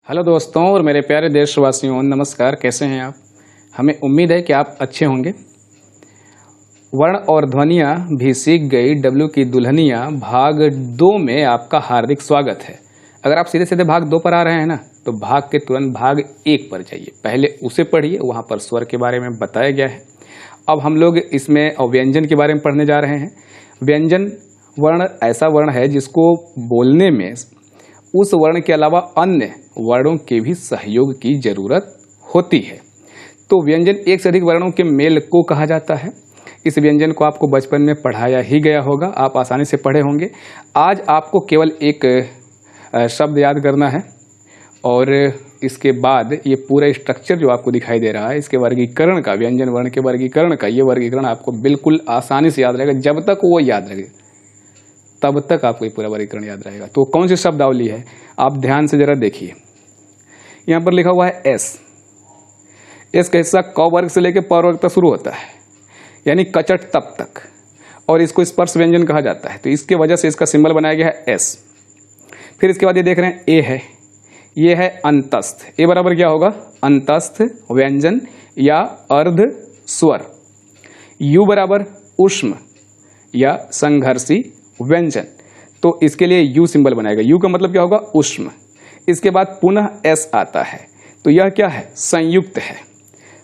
Hello दोस्तों और मेरे प्यारे देशवासियों, नमस्कार। कैसे हैं आप? हमें उम्मीद है कि आप अच्छे होंगे। वर्ण और ध्वनियाँ भी सीख गई डब्ल्यू की दुल्हनिया भाग 2 में आपका हार्दिक स्वागत है। अगर आप सीधे सीधे भाग 2 पर आ रहे हैं ना, तो भाग के तुरंत भाग 1 पर जाइए, पहले उसे पढ़िए, वहाँ पर स्वर के बारे में बताया गया है। अब हम लोग इसमें व्यंजन के बारे में पढ़ने जा रहे हैं। व्यंजन वर्ण ऐसा वर्ण है जिसको बोलने में उस वर्ण के अलावा अन्य वर्णों के भी सहयोग की जरूरत होती है। तो व्यंजन एक से अधिक वर्णों के मेल को कहा जाता है। इस व्यंजन को आपको बचपन में पढ़ाया ही गया होगा, आप आसानी से पढ़े होंगे। आज आपको केवल एक शब्द याद करना है और इसके बाद ये पूरा स्ट्रक्चर जो आपको दिखाई दे रहा है, इसके वर्गीकरण का, व्यंजन वर्ण के वर्गीकरण का, ये वर्गीकरण आपको बिल्कुल आसानी से याद रहेगा। जब तक वो याद रहे तब तक आपको ये पूरा वर्गीकरण याद रहेगा। तो कौन सी शब्दावली है, आप ध्यान से जरा देखिए। यहाँ पर लिखा हुआ है एस। एस का हिस्सा क वर्ग से लेकर प वर्ग तक शुरू होता है, यानी कचट तब तक, और इसको स्पर्श व्यंजन कहा जाता है। तो इसके वजह से इसका सिंबल बनाया गया है एस। फिर इसके बाद ये देख रहे हैं ए है, ये है अंतस्थ। ए बराबर क्या होगा? अंतस्थ व्यंजन या अर्ध स्वर। यू बराबर उष्म या संघर्षी व्यंजन, तो इसके लिए यू सिंबल बनाएगा। यू का मतलब क्या होगा? उष्म। इसके बाद पुनः एस आता है, तो यह क्या है? संयुक्त है।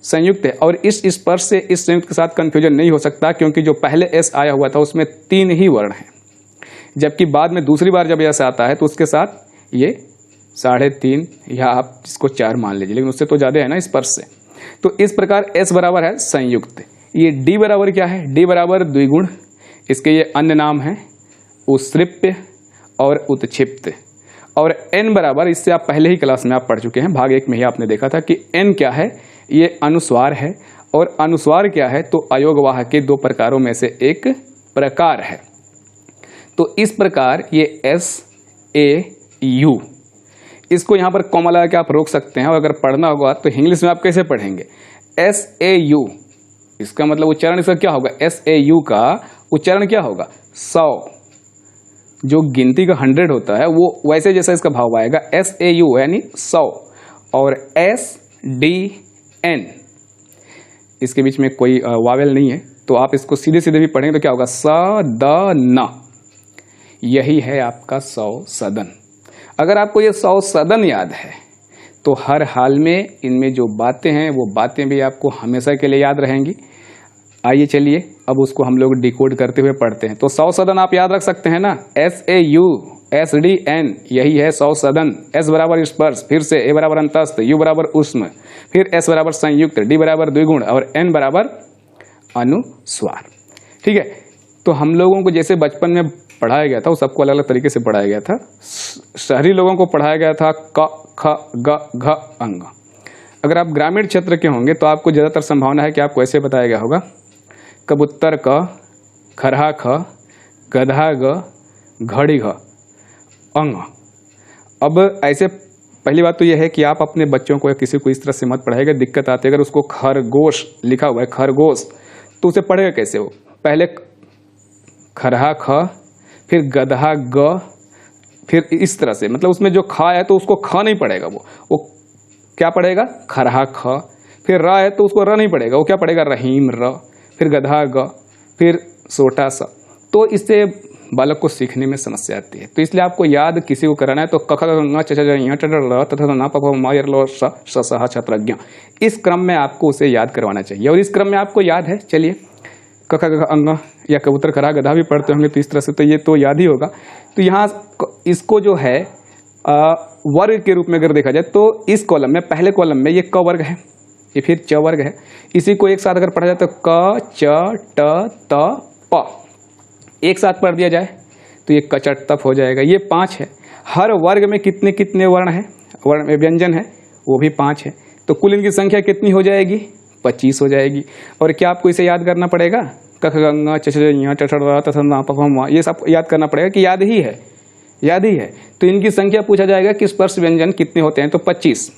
संयुक्त है, और इस स्पर्श से इस संयुक्त के साथ कंफ्यूजन नहीं हो सकता, क्योंकि जो पहले एस आया हुआ था उसमें 3 ही वर्ण हैं, जबकि बाद में दूसरी बार जब एस आता है तो उसके साथ ये 3.5 या आप इसको 4 मान लीजिए, लेकिन उससे तो ज्यादा है ना स्पर्श से। तो इस प्रकार एस बराबर है संयुक्त। ये डी बराबर क्या है? डी बराबर द्विगुण। इसके ये अन्य नाम है उत्सृप्य और उत्क्षिप्त। और एन बराबर, इससे आप पहले ही क्लास में आप पढ़ चुके हैं, भाग 1 में ही आपने देखा था कि एन क्या है? ये अनुस्वार है। और अनुस्वार क्या है? तो अयोगवाह के 2 प्रकारों में से एक प्रकार है। तो इस प्रकार ये एस ए यू, इसको यहाँ पर कॉमा लगा के आप रोक सकते हैं। और अगर पढ़ना होगा तो इंग्लिश में आप कैसे पढ़ेंगे? एस ए यू, इसका मतलब उच्चारण इसका क्या होगा? एस ए यू का उच्चारण क्या होगा? 100। जो गिनती का 100 होता है वो वैसे जैसा इसका भाव आएगा, एस ए यू यानी 100। और एस डी एन, इसके बीच में कोई वावेल नहीं है, तो आप इसको सीधे सीधे भी पढ़ेंगे तो क्या होगा? स द न। यही है आपका 100 सदन। अगर आपको ये 100 सदन याद है तो हर हाल में इनमें जो बातें हैं वो बातें भी आपको हमेशा के लिए याद रहेंगी। आइए चलिए अब उसको हम लोग डिकोड करते हुए पढ़ते हैं। तो 100 सदन आप याद रख सकते हैं ना, S A U S D N, यही है 100 सदन। एस बराबर स्पर्श, फिर से ए बराबर अंतस्थ, यू बराबर उष्म, फिर एस बराबर संयुक्त, डी बराबर द्विगुण और एन बराबर अनुस्वार। ठीक है, तो हम लोगों को जैसे बचपन में पढ़ाया गया था वो सबको अलग अलग तरीके से पढ़ाया गया था। शहरी लोगों को पढ़ाया गया था क ख ग घ अंग। अगर आप ग्रामीण क्षेत्र के होंगे तो आपको ज्यादातर संभावना है कि आपको ऐसे बताया गया होगा, कबूतर क, खरहा ख, गधा ग, घड़ी घ अंग। अब ऐसे पहली बात तो यह है कि आप अपने बच्चों को या किसी को इस तरह से मत पढ़ाएगा, दिक्कत आती है। अगर उसको खरगोश लिखा हुआ है, खरगोश, तो उसे पढ़ेगा कैसे? वो पहले खरहा ख, फिर गधा ग, फिर इस तरह से, मतलब उसमें जो खा है तो उसको ख नहीं पढ़ेगा, वो क्या पढ़ेगा? खरहा ख। फिर र है तो उसको र नहीं पढ़ेगा, वो क्या पढ़ेगा? रहीम र। फिर गधा ग, फिर सोटा सा। तो इससे बालक को सीखने में समस्या आती है। तो इसलिए आपको याद किसी को कराना है तो क ख ग च च य ट ड ल त थ न प फ म य ल श श ह छत्रज्ञ, इस क्रम में आपको उसे याद करवाना चाहिए। और इस क्रम में आपको याद है, चलिए क ख ग अंग या कबूतर खरा गधा भी पढ़ते होंगे तो इस तरह से तो ये तो याद ही होगा। तो यहाँ इसको जो है वर्ग के रूप में अगर देखा जाए तो इस कॉलम में, पहले कॉलम में ये क वर्ग है, ये फिर च वर्ग है। इसी को एक साथ अगर पढ़ा जाए तो क च ट त प, एक साथ पढ़ दिया जाए तो ये कचट तप हो जाएगा। ये 5 है। हर वर्ग में कितने कितने वर्ण है, वर्ण व्यंजन है, वो भी 5 है। तो कुल इनकी संख्या कितनी हो जाएगी? 25 हो जाएगी। और क्या आपको इसे याद करना पड़ेगा? क ख ग च च य ट ठ र त थ न प फ म, ये सब याद करना पड़ेगा कि याद ही है? याद ही है। तो इनकी संख्या पूछा जाएगा कि स्पर्श व्यंजन कितने होते हैं, तो 25।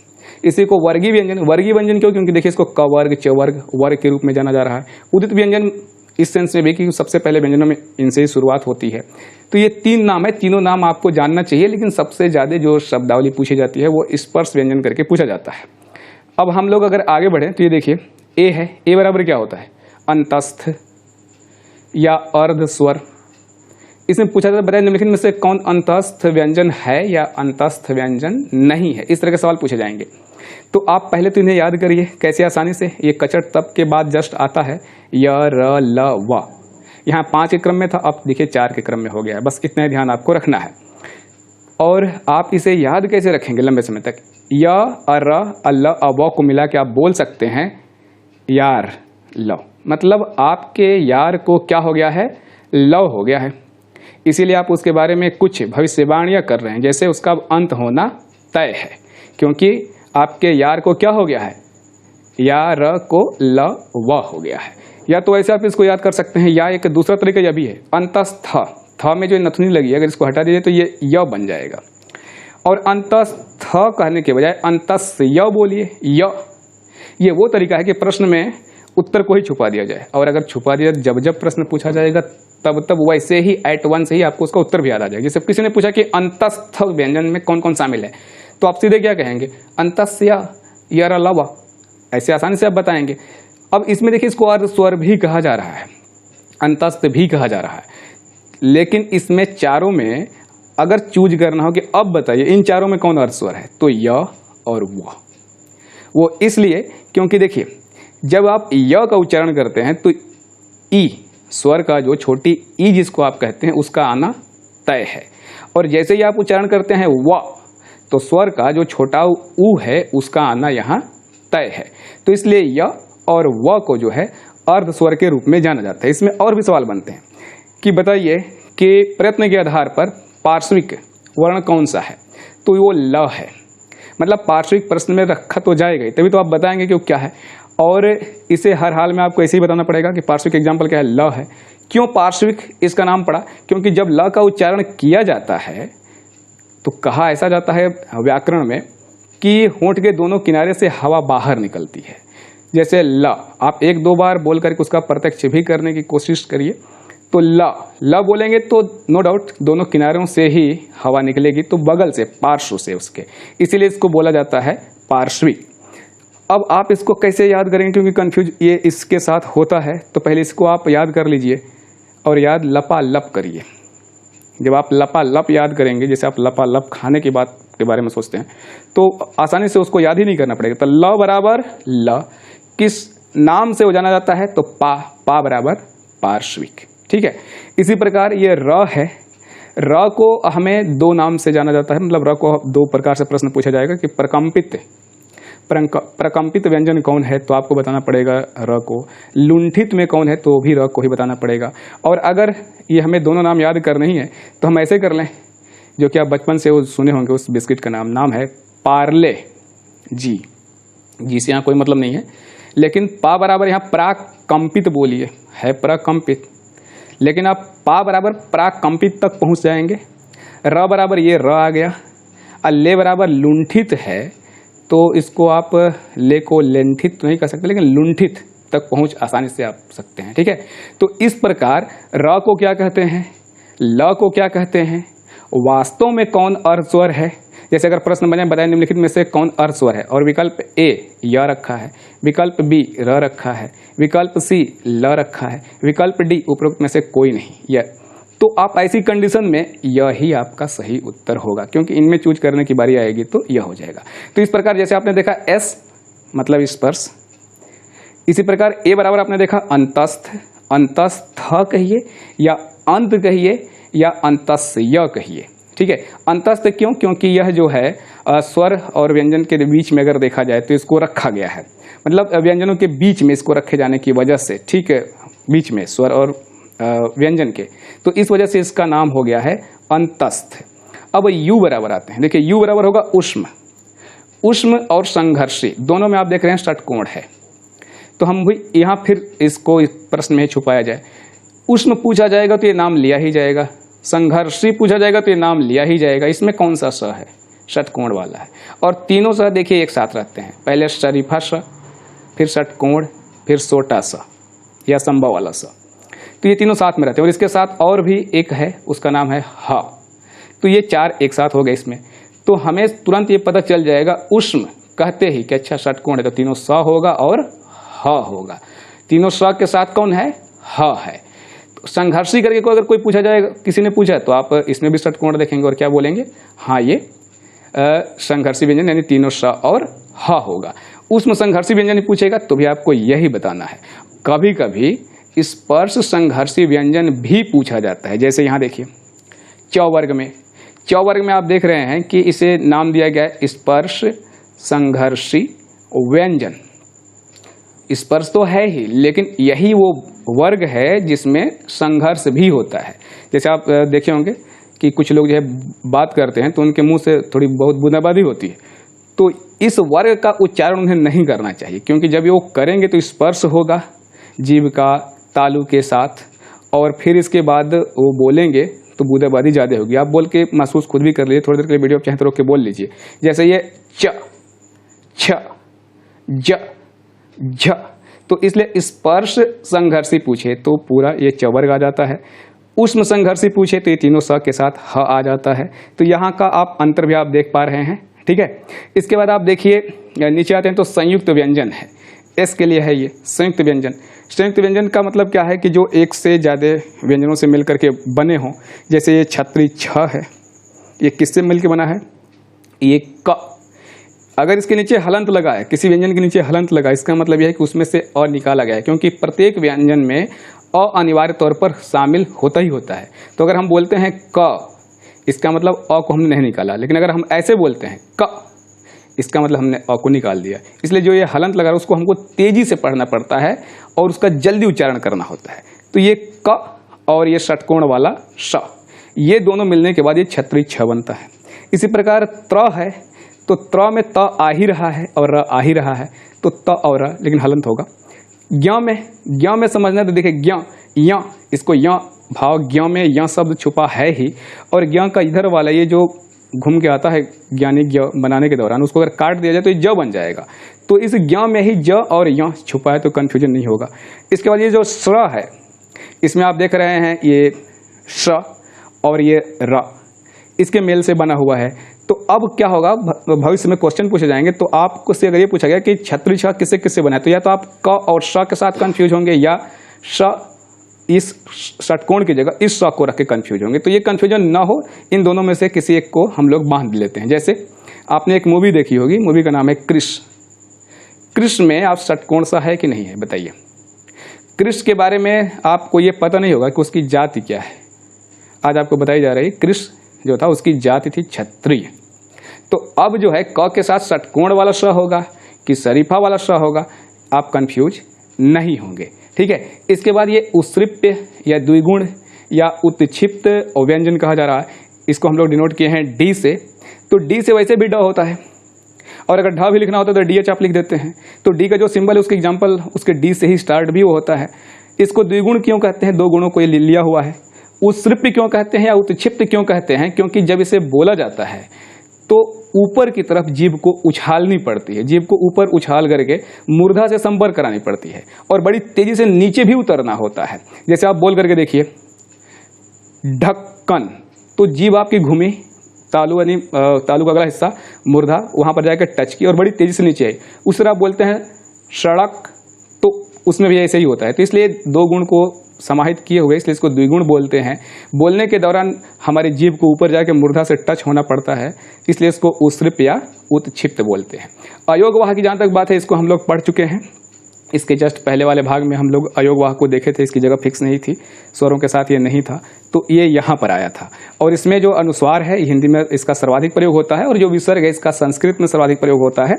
इसी को वर्गीय व्यंजन, वर्गीय व्यंजन क्यों? क्योंकि देखिए इसको क वर्ग च वर्ग वर्ग के रूप में जाना जा रहा है। उदित व्यंजन इस सेंस में भी कि सबसे पहले व्यंजनों में इनसे ही शुरुआत होती है। तो ये 3 नाम है, तीनों नाम आपको जानना चाहिए, लेकिन सबसे ज़्यादा जो शब्दावली पूछी जाती है वो स्पर्श व्यंजन करके पूछा जाता है। अब हम लोग अगर आगे बढ़ें तो ये देखिए ए है, ए बराबर क्या होता है, अंतस्थ या अर्ध स्वर। इसमें पूछा जाता है बताइए निम्नलिखित में से कौन अंतस्थ व्यंजन है या अंतस्थ व्यंजन नहीं है, इस तरह के सवाल पूछे जाएंगे। तो आप पहले तो इन्हें याद करिए कैसे आसानी से। ये कचट तब के बाद जस्ट आता है य र ल व, यहाँ 5 के क्रम में था, अब देखिए 4 के क्रम में हो गया है, बस इतना ध्यान आपको रखना है। और आप इसे याद कैसे रखेंगे लंबे समय तक, य र अल अ को मिला के आप बोल सकते हैं यार लव, मतलब आपके यार को क्या हो गया है, लव हो गया है। इसीलिए आप उसके बारे में कुछ भविष्यवाणियां कर रहे हैं, जैसे उसका अंत होना तय है, क्योंकि आपके यार को क्या हो गया है, यार को ल व हो गया है। या तो ऐसे आप इसको याद कर सकते हैं, या एक दूसरा तरीका यह भी है, अंतस्थ थ में जो नथुनी लगी है अगर इसको हटा दीजिए तो ये य बन जाएगा। और अंतस्थ कहने के बजाय अंतस य बोलिए, ये वो तरीका है कि प्रश्न में उत्तर को ही छुपा दिया जाए, और अगर छुपा दिया जब जब प्रश्न पूछा जाएगा तब वैसे ही एट वंस ही आपको उसका उत्तर भी याद आ जाएगा। जैसे किसी ने पूछा कि अंतस्थ व्यंजन में कौन कौन शामिल है, तो आप सीधे क्या कहेंगे, अंतस्य या लव, ऐसे आसानी से आप बताएंगे। अब इसमें देखिए इसको अर्ध स्वर भी कहा जा रहा है, अंतस्थ भी कहा जा रहा है, लेकिन इसमें चारों में अगर चूज करना हो कि अब बताइए इन चारों में कौन अर्ध स्वर है, तो य और वो इसलिए क्योंकि देखिए जब आप य का उच्चारण करते हैं तो ई स्वर का जो छोटी ई जिसको आप कहते हैं उसका आना तय है, और जैसे ही आप उच्चारण करते हैं व तो स्वर का जो छोटा ऊ है उसका आना यहाँ तय है। तो इसलिए य और व को जो है अर्ध स्वर के रूप में जाना जाता है। इसमें और भी सवाल बनते हैं कि बताइए कि प्रयत्न के आधार पर पार्श्विक वर्ण कौन सा है, तो वो ल है, मतलब पार्श्विक प्रश्न में रखा तो जाएगा ही, तभी तो आप बताएंगे कि वो क्या है। और इसे हर हाल में आपको ऐसे ही बताना पड़ेगा कि पार्श्विक एग्जाम्पल क्या है, ल है। क्यों पार्श्विक इसका नाम पड़ा, क्योंकि जब ल का उच्चारण किया जाता है तो कहा ऐसा जाता है व्याकरण में कि होंठ के दोनों किनारे से हवा बाहर निकलती है। जैसे ल, आप 1-2 बार बोल करके उसका प्रत्यक्ष भी करने की कोशिश करिए, तो ल बोलेंगे तो नो डाउट दोनों किनारों से ही हवा निकलेगी, तो बगल से, पार्श्व से उसके, इसीलिए इसको बोला जाता है पार्श्विक। अब आप इसको कैसे याद करेंगे, क्योंकि कंफ्यूज ये इसके साथ होता है, तो पहले इसको आप याद कर लीजिए और याद लपालप करिए। जब आप लपालप याद करेंगे, जैसे आप लपालप खाने की बात के बारे में सोचते हैं, तो आसानी से उसको याद ही नहीं करना पड़ेगा। तो ल बराबर ल किस नाम से हो जाना जाता है, तो पा बराबर पार्श्विक, ठीक है। इसी प्रकार ये र है, र को हमें 2 नाम से जाना जाता है, मतलब र को 2 प्रकार से प्रश्न पूछा जाएगा कि प्रकंपित व्यंजन कौन है, तो आपको बताना पड़ेगा र को। लुंठित में कौन है, तो भी र को ही बताना पड़ेगा। और अगर ये हमें दोनों नाम याद करने ही है तो हम ऐसे कर लें, जो कि आप बचपन से वो सुने होंगे, उस बिस्किट का नाम है पार्ले जी से यहाँ कोई मतलब नहीं है, लेकिन पा बराबर यहाँ प्राकंपित बोलिए, है प्रकंपित, लेकिन आप पा बराबर प्राकंपित तक पहुँच जाएंगे। र बराबर ये र आ गया, और ले बराबर लुंठित है, तो इसको आप ले को लेंठित तो नहीं कर सकते, लेकिन लुंठित तक पहुंच आसानी से आप सकते हैं, ठीक है। तो इस प्रकार र को क्या कहते हैं, ल को क्या कहते हैं, वास्तव में कौन अर्ध स्वर है। जैसे अगर प्रश्न बने बताए निम्नलिखित में से कौन अर्ध स्वर है, और विकल्प ए य रखा है, विकल्प बी र रखा है, विकल्प सी ल रखा है, विकल्प डी उपरोक्त में से कोई नहीं य, तो आप ऐसी कंडीशन में यह ही आपका सही उत्तर होगा, क्योंकि इनमें चूज करने की बारी आएगी तो यह हो जाएगा। तो इस प्रकार जैसे आपने देखा एस मतलब स्पर्श, इसी प्रकार ए बराबर आपने देखा अंतस्थ, अंतस्थ कहिए या अंत कहिए या अंतस्य कहिए, ठीक है। अंतस्थ क्यों, क्योंकि यह जो है स्वर और व्यंजन के बीच में अगर देखा जाए तो इसको रखा गया है, मतलब व्यंजनों के बीच में इसको रखे जाने की वजह से, ठीक है, बीच में स्वर और व्यंजन के, तो इस वजह से इसका नाम हो गया है अंतस्थ। अब यू बराबर आते हैं, देखिए यू बराबर होगा उष्म, उष्म और संघर्षी दोनों में आप देख रहे हैं षटकोण है, तो हम भी यहाँ फिर इसको प्रश्न में छुपाया जाए। उष्म पूछा जाएगा तो ये नाम लिया ही जाएगा, संघर्षी पूछा जाएगा तो ये नाम लिया ही जाएगा। इसमें कौन सा स है, षटकोण वाला है, और तीनों स देखिए एक साथ रहते हैं, पहले शरीफा स, फिर षटकोण, फिर सोटा स या संभव वाला स। तो ये तीनों साथ में रहते हैं। और इसके साथ और भी एक है, उसका नाम है ह। तो ये 4 एक साथ हो गए इसमें। तो हमें तुरंत ये पता चल जाएगा उष्म कहते ही कि अच्छा षटकोण है, तो तीनों स होगा और ह होगा। तीनों स के साथ कौन है? ह है। तो संघर्षी करके को अगर कोई पूछा जाएगा, किसी ने पूछा, तो आप इसमें भी षटकोण देखेंगे और क्या बोलेंगे? हाँ, ये संघर्षी व्यंजन यानी तीनों स और ह होगा। उष्म संघर्षी व्यंजन पूछेगा तो भी आपको यही बताना है। कभी कभी स्पर्श संघर्षी व्यंजन भी पूछा जाता है। जैसे यहाँ देखिए च वर्ग में आप देख रहे हैं कि इसे नाम दिया गया है स्पर्श संघर्षी व्यंजन। स्पर्श तो है ही, लेकिन यही वो वर्ग है जिसमें संघर्ष भी होता है। जैसे आप देखे होंगे कि कुछ लोग जो है बात करते हैं तो उनके मुंह से थोड़ी बहुत बूंदाबांदी होती है, तो इस वर्ग का उच्चारण उन्हें नहीं करना चाहिए, क्योंकि जब वो करेंगे तो स्पर्श होगा जीभ का तालु के साथ, और फिर इसके बाद वो बोलेंगे तो बूंदाबांदी ज़्यादा होगी। आप बोल के महसूस खुद भी कर लीजिए, थोड़ी देर के लिए वीडियो चाहे तो रोक के बोल लीजिए। जैसे ये च, छ, ज, झ, तो इसलिए स्पर्श संघर्षी पूछे तो पूरा ये च वर्ग आ जाता है। उष्म संघर्षी पूछे तो ये तीनों स के साथ ह आ जाता है। तो यहाँ का आप अंतर भी आप देख पा रहे हैं, ठीक है। इसके बाद आप देखिए नीचे आते हैं तो संयुक्त व्यंजन है। एस के लिए है ये संयुक्त व्यंजन। संयुक्त व्यंजन का मतलब क्या है कि जो एक से ज़्यादा व्यंजनों से मिलकर के बने हों। जैसे ये छत्री छ है, ये किससे मिलकर बना है? ये क। अगर इसके नीचे हलंत लगा है, किसी व्यंजन के नीचे हलंत लगा, इसका मतलब यह है कि उसमें से अ निकाला गया है, क्योंकि प्रत्येक व्यंजन में अ अनिवार्य तौर पर शामिल होता ही होता है। तो अगर हम बोलते हैं क, इसका मतलब अ को हमने नहीं निकाला, लेकिन अगर हम ऐसे बोलते हैं क, इसका मतलब हमने अ को निकाल दिया। इसलिए जो ये हलंत लगा है उसको हमको तेजी से पढ़ना पड़ता है और उसका जल्दी उच्चारण करना होता है। तो ये क और ये षटकोण वाला श, ये दोनों मिलने के बाद ये छत्री छ बनता है। इसी प्रकार त्र है, तो त्र में त आ ही रहा है और र आ ही रहा है, तो त और र, लेकिन हलंत होगा। ज्ञ में समझना, तो देखिए ज्ञ, य, इसको य भाव ज्ञ में य शब्द छुपा है ही, और ज्ञ का इधर वाला ये जो घूम के आता है ज्ञानी ज्ञ बनाने के दौरान, उसको अगर काट दिया जाए तो ये ज बन जाएगा। तो इस ज्ञ में ही ज और य छुपा है, तो कन्फ्यूजन नहीं होगा। इसके बाद ये जो श्र है, इसमें आप देख रहे हैं ये श और ये र, इसके मेल से बना हुआ है। तो अब क्या होगा, भविष्य में क्वेश्चन पूछे जाएंगे तो आपको से अगर ये पूछा गया कि छत्री छ किससे किससे बना है, तो या तो आप क और श के साथ कंफ्यूज होंगे, या श इस षटकोण की जगह इस स को रख के कंफ्यूज होंगे। तो ये कंफ्यूजन ना हो, इन दोनों में से किसी एक को हम लोग बांध लेते हैं। जैसे आपने एक मूवी देखी होगी, मूवी का नाम है कृष। कृष में आप षटकोण सा है कि नहीं है, बताइए। कृष के बारे में आपको ये पता नहीं होगा कि उसकी जाति क्या है। आज आपको बताई जा रही, कृष जो था उसकी जाति थी क्षत्रिय। तो अब जो है क के साथ षटकोण वाला स होगा कि शरीफा वाला स होगा, आप कंफ्यूज नहीं होंगे, ठीक है। इसके बाद ये उत्सृप्य या द्विगुण या उत्क्षिप्त व्यंजन कहा जा रहा है, इसको हम लोग डिनोट किए हैं डी से। तो डी से वैसे भी ड होता है, और अगर ढ भी लिखना होता है तो डी एच आप लिख देते हैं। तो डी का जो सिंबल है उसके एग्जाम्पल उसके डी से ही स्टार्ट भी वो होता है। इसको द्विगुण क्यों कहते हैं? दो गुणों को ये लिया हुआ है। उत्सृप्य क्यों कहते हैं या उत्क्षिप्त क्यों कहते हैं? क्योंकि जब इसे बोला जाता है तो ऊपर की तरफ जीभ को उछालनी पड़ती है, जीभ को ऊपर उछाल करके मूर्धा से संपर्क करानी पड़ती है, और बड़ी तेजी से नीचे भी उतरना होता है। जैसे आप बोल करके देखिए ढक्कन, तो जीभ आपकी घूमी, तालु यानी तालु का अगला हिस्सा मूर्धा वहां पर जाकर टच की और बड़ी तेजी से नीचे आई। उस तरह आप बोलते हैं सड़क, तो उसमें भी ऐसे ही होता है। तो इसलिए दो गुण को समाहित किए हुए इसलिए इसको द्विगुण बोलते हैं। बोलने के दौरान हमारी जीभ को ऊपर जाकर मूर्धा से टच होना पड़ता है, इसलिए इसको उत्सृप्य या उत्क्षिप्त बोलते हैं। अयोगवाह की जहाँ तक बात है, इसको हम लोग पढ़ चुके हैं। इसके जस्ट पहले वाले भाग में हम लोग अयोगवाह को देखे थे, इसकी जगह फिक्स नहीं थी, स्वरों के साथ ये नहीं था, तो ये यहाँ पर आया था। और इसमें जो अनुस्वार है हिंदी में इसका सर्वाधिक प्रयोग होता है, और जो विसर्ग है इसका संस्कृत में सर्वाधिक प्रयोग होता है।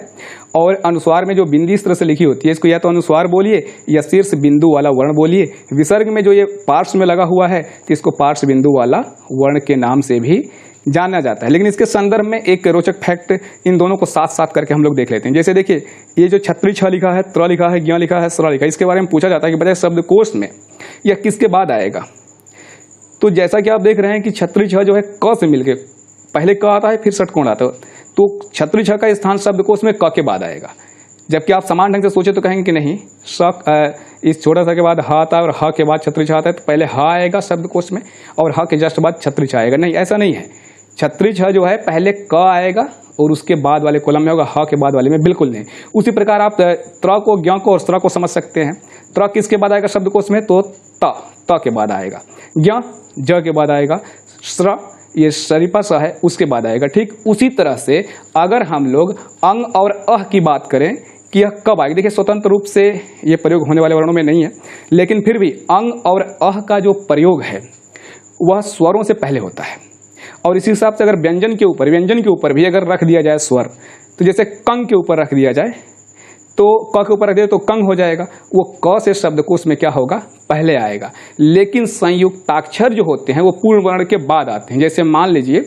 और अनुस्वार में जो बिंदी इस तरह से लिखी होती है, इसको या तो अनुस्वार बोलिए या शीर्ष बिंदु वाला वर्ण बोलिए। विसर्ग में जो ये पार्श्व में लगा हुआ है तो इसको पार्श्व बिंदु वाला वर्ण के नाम से भी जाना जाता है। लेकिन इसके संदर्भ में एक रोचक फैक्ट इन दोनों को साथ साथ करके हम लोग देख लेते हैं। जैसे देखिए ये जो छत्री छ लिखा है, त्र लिखा है, ज्ञ लिखा है, स्र लिखा है, इसके बारे में पूछा जाता है कि बताइए शब्दकोश में यह किसके बाद आएगा। तो जैसा कि आप देख रहे हैं कि छत्री छ जो है क से मिलके पहले क आता है फिर षटकोण आता है, तो छत्री छ का स्थान शब्दकोश में क के बाद आएगा। जबकि आप समान ढंग से सोचे तो कहेंगे कि नहीं, इस छोटा सा के बाद ह आता है और ह के बाद छत्र छ आता है, तो पहले ह आएगा शब्दकोश में और ह के जस्ट बाद छत्र छ आएगा। नहीं, ऐसा नहीं है। छत्र छ जो है पहले क आएगा और उसके बाद वाले कॉलम में होगा, ह के बाद वाले में बिल्कुल नहीं। उसी प्रकार आप त्र को, ज्ञ को और स्त्र को समझ सकते हैं। त्र किसके बाद आएगा शब्दकोश में, तो त के बाद आएगा। ज्ञ ज के बाद आएगा। स्त्र ये शरीफा सा है, उसके बाद आएगा। ठीक उसी तरह से अगर हम लोग अंग और अह की बात करें कि यह कब आएगी, देखिए स्वतंत्र रूप से ये प्रयोग होने वाले वर्णों में नहीं है, लेकिन फिर भी अंग और अह का जो प्रयोग है वह स्वरों से पहले होता है। और इसी हिसाब से अगर व्यंजन के ऊपर भी अगर रख दिया जाए स्वर, तो जैसे कंग के ऊपर रख दिया जाए तो क के ऊपर रख दिया तो कंग हो जाएगा, वो क से शब्दकोश में क्या होगा, पहले आएगा। लेकिन संयुक्ताक्षर जो होते हैं वो पूर्ण वर्ण के बाद आते हैं। जैसे मान लीजिए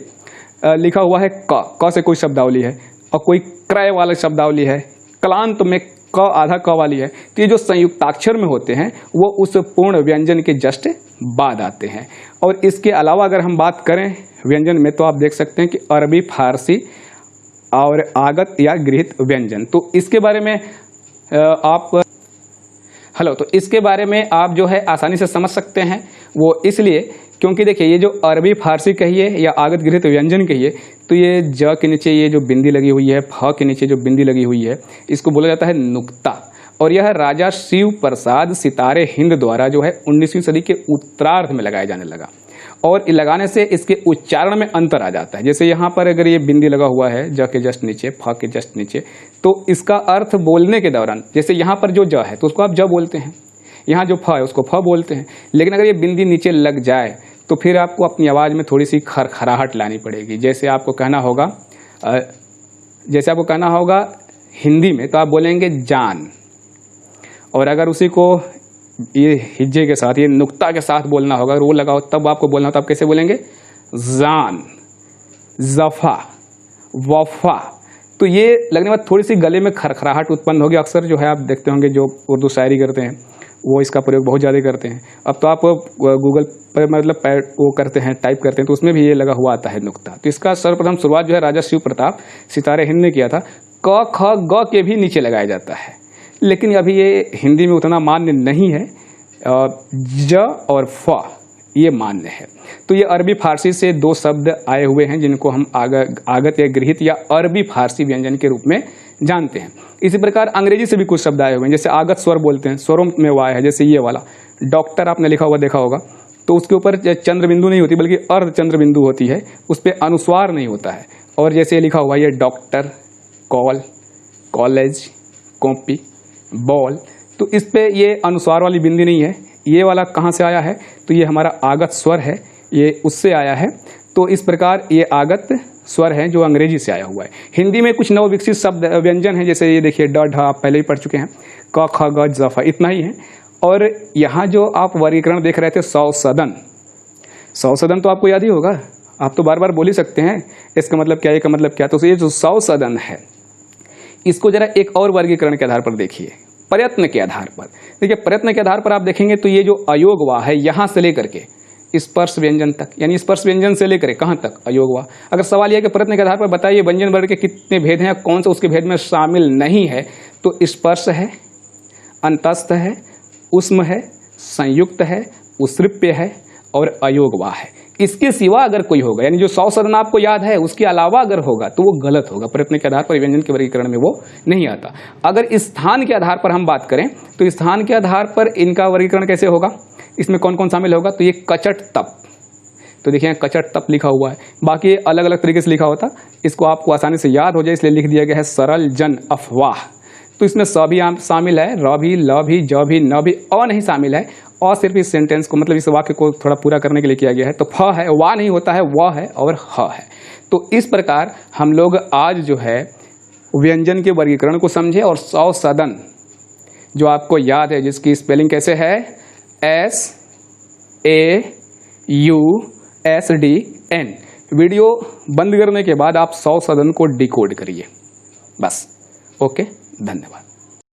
लिखा हुआ है क से कोई शब्दावली है और कोई क्रय वाला शब्दावली है, क्लांत में क आधा क वाली है, तो ये जो संयुक्ताक्षर में होते हैं वो उस पूर्ण व्यंजन के जस्ट बाद आते हैं। और इसके अलावा अगर हम बात करें व्यंजन में, तो आप देख सकते हैं कि अरबी, फारसी और आगत या गृहीत व्यंजन, तो इसके बारे में इसके बारे में आप जो है आसानी से समझ सकते हैं। वो इसलिए क्योंकि देखिए ये जो अरबी, फारसी कहिए या आगत, गृहीत व्यंजन कहिए, तो ये ज के नीचे ये जो बिंदी लगी हुई है, फ के नीचे जो बिंदी लगी हुई है, इसको बोला जाता है नुक्ता। और यह राजा शिव प्रसाद सितारे हिंद द्वारा जो है 19वीं सदी के उत्तरार्ध में लगाया जाने लगा। और लगाने से इसके उच्चारण में अंतर आ जाता है। जैसे यहाँ पर अगर ये बिंदी लगा हुआ है ज के जस्ट नीचे, फ के जस्ट नीचे, तो इसका अर्थ बोलने के दौरान, जैसे यहाँ पर जो ज है तो उसको आप ज बोलते हैं, यहाँ जो फ है उसको फ बोलते हैं। लेकिन अगर ये बिंदी नीचे लग जाए तो फिर आपको अपनी आवाज़ में थोड़ी सी खरखराहट लानी पड़ेगी। जैसे आपको कहना होगा हिंदी में, तो आप बोलेंगे जान। और अगर उसी को ये हिज्जे के साथ, ये नुक्ता के साथ बोलना होगा, रो लगाओ तब आपको बोलना हो, तो आप कैसे बोलेंगे, जान, जफा, वफा। तो ये लगने के बाद थोड़ी सी गले में खरखराहट उत्पन्न होगी। अक्सर जो है आप देखते होंगे जो उर्दू शायरी करते हैं वो इसका प्रयोग बहुत ज़्यादा करते हैं। अब तो आप गूगल पर मतलब वो करते हैं, टाइप करते हैं, तो उसमें भी ये लगा हुआ आता है नुक्ता। तो इसका सर्वप्रथम शुरुआत जो है राजा शिव प्रताप सितारे हिंद ने किया था। क, ख, ग के भी नीचे लगाया जाता है, लेकिन अभी ये हिंदी में उतना मान्य नहीं है। ज और फ ये मान्य है। तो ये अरबी फारसी से दो शब्द आए हुए हैं जिनको हम आगत या गृहीत या अरबी फारसी व्यंजन के रूप में जानते हैं। इसी प्रकार अंग्रेजी से भी कुछ शब्द आए हुए हैं, जैसे आगत स्वर बोलते हैं, स्वरों में वो आया है। जैसे ये वाला डॉक्टर आपने लिखा हुआ देखा होगा, तो उसके ऊपर चंद्र बिंदु नहीं होती बल्कि अर्ध चंद्र बिंदु होती है, उस पर अनुस्वार नहीं होता है। और जैसे लिखा हुआ ये doctor, call, college, copy, ball, तो इस पे ये अनुस्वार वाली बिंदी नहीं है। ये वाला कहाँ से आया है, तो ये हमारा आगत स्वर है, ये उससे आया है। तो इस प्रकार ये आगत स्वर है जो अंग्रेजी से आया हुआ है। हिंदी में कुछ नव विकसित शब्द व्यंजन हैं, जैसे ये देखिए ड, ढ, आप पहले ही पढ़ चुके हैं, क, ख, ग, जफा, इतना ही है। और यहाँ जो आप वर्गीकरण देख रहे थे सौसदन, सौसदन तो आपको याद ही होगा, आप तो बार बार बोल ही सकते हैं इसका मतलब क्या, का मतलब क्या। तो ये जो सौसदन है इसको जरा एक और वर्गीकरण के आधार पर देखिए, प्रयत्न के आधार पर। देखिए प्रयत्न के आधार पर आप देखेंगे तो ये जो अयोग वा है यहाँ से लेकर के स्पर्श व्यंजन तक, यानी स्पर्श व्यंजन से लेकर कहाँ तक, अयोग वा। अगर सवाल यह कि प्रयत्न के आधार पर बताइए व्यंजन वर्ग के कितने भेद हैं या कौन सा उसके भेद में शामिल नहीं है, तो स्पर्श है, अंतस्थ है, उष्म है, संयुक्त है, उसृप्य है और अयोग वा है। इसके सिवा अगर कोई होगा, यानी जो सौसदन आपको याद है उसके अलावा अगर होगा तो वो गलत होगा। प्रयत्न के आधार पर व्यंजन के वर्गीकरण में वो नहीं आता। अगर स्थान के आधार पर हम बात करें तो स्थान के आधार पर इनका वर्गीकरण कैसे होगा, इसमें कौन कौन शामिल होगा, तो ये कचट तप, तो देखिए कचट तप लिखा हुआ है, बाकी अलग अलग तरीके से लिखा होता, इसको आपको आसानी से याद हो जाए इसलिए लिख दिया गया है सरल जन अफवाह। तो इसमें स भी शामिल है, र भी, ल भी, ज भी, न भी, अ नहीं शामिल है। और सिर्फ इस सेंटेंस को मतलब इस वाक्य को थोड़ा पूरा करने के लिए किया गया है। तो फ है, वा नहीं होता है, व है और ह है। तो इस प्रकार हम लोग आज जो है व्यंजन के वर्गीकरण को समझे। और सौसदन जो आपको याद है जिसकी स्पेलिंग कैसे है, SAUSDN। वीडियो बंद करने के बाद आप सौसदन को डिकोड करिए बस। ओके, धन्यवाद।